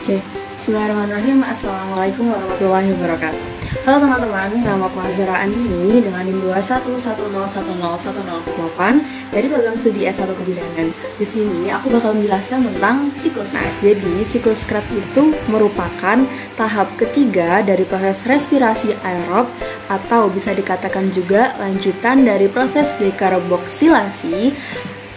Oke, Bismillahirrahmanirrahim. Assalamualaikum warahmatullahi wabarakatuh. Halo teman-teman, nama aku Azara Andini dengan NIM 211010108 dari program studi S1 Kebidanan. Di sini aku bakal menjelaskan tentang siklus Krebs. Jadi, siklus Krebs itu merupakan tahap ketiga dari proses respirasi aerob atau bisa dikatakan juga lanjutan dari proses dekarboksilasi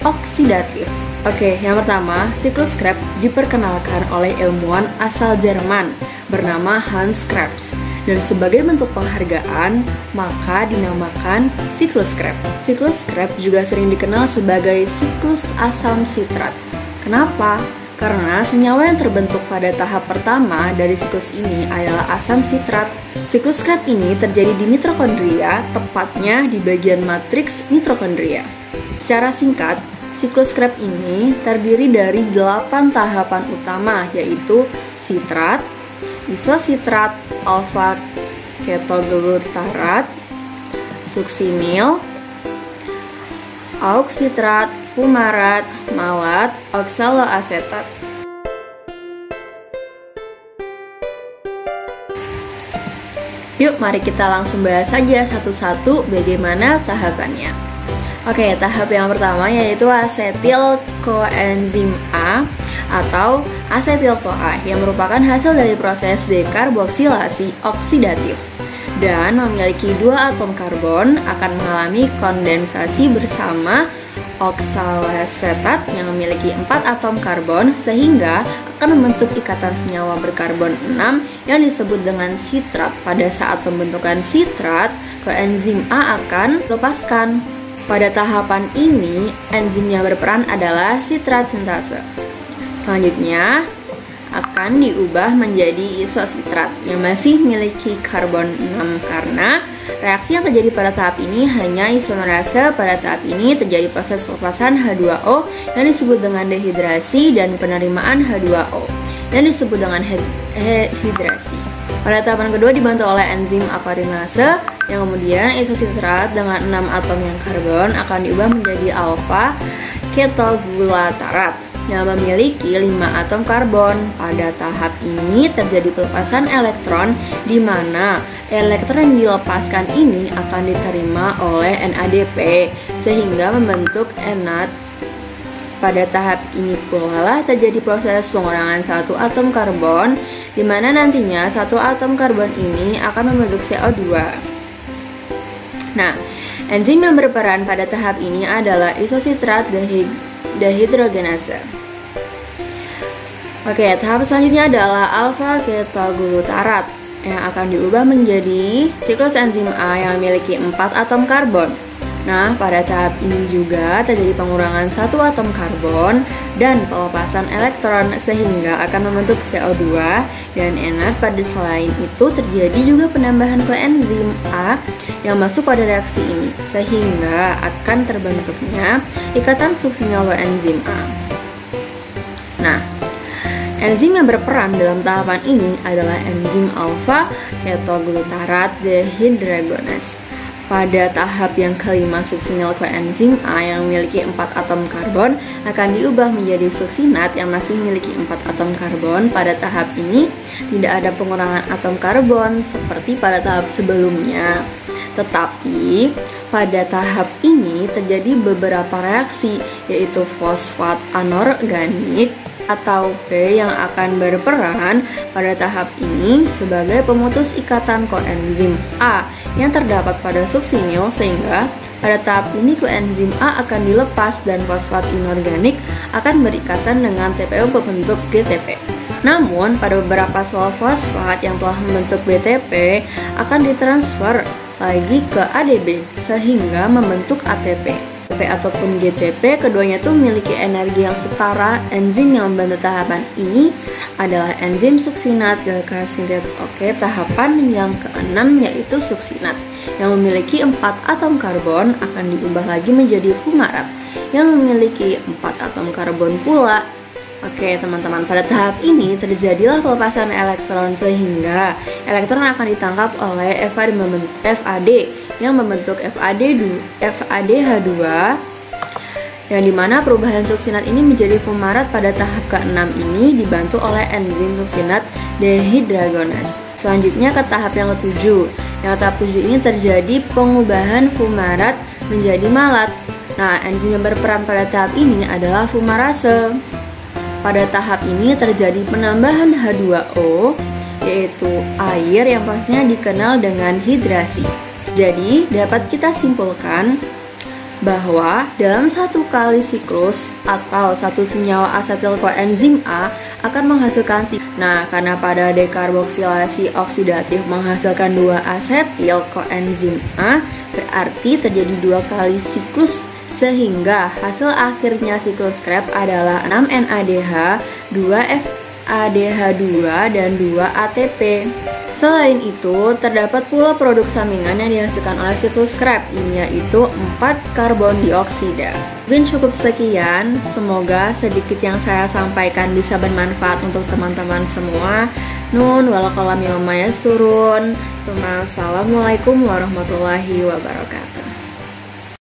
oksidatif. Oke, yang pertama, siklus Krebs diperkenalkan oleh ilmuwan asal Jerman bernama Hans Krebs. Dan sebagai bentuk penghargaan, maka dinamakan siklus Krebs. Siklus Krebs juga sering dikenal sebagai siklus asam sitrat. Kenapa? Karena senyawa yang terbentuk pada tahap pertama dari siklus ini adalah asam sitrat. Siklus Krebs ini terjadi di mitokondria, tepatnya di bagian matriks mitokondria. Secara singkat, siklus Krebs ini terdiri dari 8 tahapan utama, yaitu sitrat, isositrat, alfa ketoglutarat, suksinil, auksitrat, fumarat, malat, oksaloasetat. Yuk, mari kita langsung bahas saja satu-satu bagaimana tahapannya. Oke, tahap yang pertama yaitu asetil koenzim A atau asetil-CoA yang merupakan hasil dari proses dekarboksilasi oksidatif dan memiliki 2 atom karbon akan mengalami kondensasi bersama oksaloasetat yang memiliki 4 atom karbon sehingga akan membentuk ikatan senyawa berkarbon 6 yang disebut dengan sitrat. Pada saat pembentukan sitrat, koenzim A akan lepaskan. Pada tahapan ini, enzim yang berperan adalah sitrat sintase. Selanjutnya, akan diubah menjadi isositrat yang masih memiliki karbon 6 karena reaksi yang terjadi pada tahap ini hanya isomerase. Pada tahap ini terjadi proses pelepasan H2O yang disebut dengan dehidrasi dan penerimaan H2O yang disebut dengan hidrasi. Pada tahapan kedua dibantu oleh enzim akarinase yang kemudian isositrat dengan 6 atom yang karbon akan diubah menjadi alfa ketoglutarat yang memiliki 5 atom karbon. Pada tahap ini terjadi pelepasan elektron di mana elektron yang dilepaskan ini akan diterima oleh NADP sehingga membentuk enat. Pada tahap ini pula lah terjadi proses pengurangan 1 atom karbon di mana nantinya 1 atom karbon ini akan membentuk CO2. Nah, enzim yang berperan pada tahap ini adalah isositrat dehidrogenase. Oke, tahap selanjutnya adalah alfa ketoglutarat yang akan diubah menjadi siklus enzim A yang memiliki 4 atom karbon. Nah, pada tahap ini juga terjadi pengurangan 1 atom karbon dan pelepasan elektron sehingga akan membentuk CO2 dan enat. Pada selain itu terjadi juga penambahan koenzim A yang masuk pada reaksi ini sehingga akan terbentuknya ikatan suksinil koenzim A. Nah, enzim yang berperan dalam tahapan ini adalah enzim alfa ketoglutarat dehidrogenase. Pada tahap yang kelima, suksinil koenzim A yang memiliki 4 atom karbon akan diubah menjadi suksinat yang masih memiliki 4 atom karbon. Pada tahap ini tidak ada pengurangan atom karbon seperti pada tahap sebelumnya. Tetapi pada tahap ini terjadi beberapa reaksi, yaitu fosfat anorganik atau P yang akan berperan pada tahap ini sebagai pemutus ikatan koenzim A yang terdapat pada suksinil sehingga pada tahap ini koenzim A akan dilepas dan fosfat inorganik akan berikatan dengan TPO berbentuk GTP. Namun pada beberapa sel fosfat yang telah membentuk BTP akan ditransfer lagi ke ADB sehingga membentuk ATP. ATP ataupun GTP keduanya itu memiliki energi yang setara. Enzim yang membantu tahapan ini adalah enzim suksinat galactosinthase. Oke, tahapan yang keenam yaitu suksinat yang memiliki 4 atom karbon akan diubah lagi menjadi fumarat yang memiliki 4 atom karbon pula. Oke teman-teman, pada tahap ini terjadilah pelepasan elektron sehingga elektron akan ditangkap oleh FAD yang membentuk FADH2 yang dimana perubahan suksinat ini menjadi fumarat pada tahap ke-6 ini dibantu oleh enzim suksinat dehydrogenase. Selanjutnya ke tahap yang ke-7. Yang tahap 7 ini terjadi pengubahan fumarat menjadi malat. Nah, enzim yang berperan pada tahap ini adalah fumarase. Pada tahap ini terjadi penambahan H2O, yaitu air yang pastinya dikenal dengan hidrasi. Jadi, dapat kita simpulkan bahwa dalam satu kali siklus atau satu senyawa asetil koenzim A akan menghasilkan Nah, karena pada dekarboksilasi oksidatif menghasilkan 2 asetil koenzim A, berarti terjadi 2 kali siklus sehingga hasil akhirnya siklus Krebs adalah 6 NADH, 2 FADH2 dan 2 ATP. Selain itu, terdapat pula produk sampingan yang dihasilkan oleh siklus Krebs, yaitu 4 karbon dioksida. Mungkin cukup sekian, semoga sedikit yang saya sampaikan bisa bermanfaat untuk teman-teman semua. Nun wal qalam mimma yasturun. Assalamualaikum warahmatullahi wabarakatuh.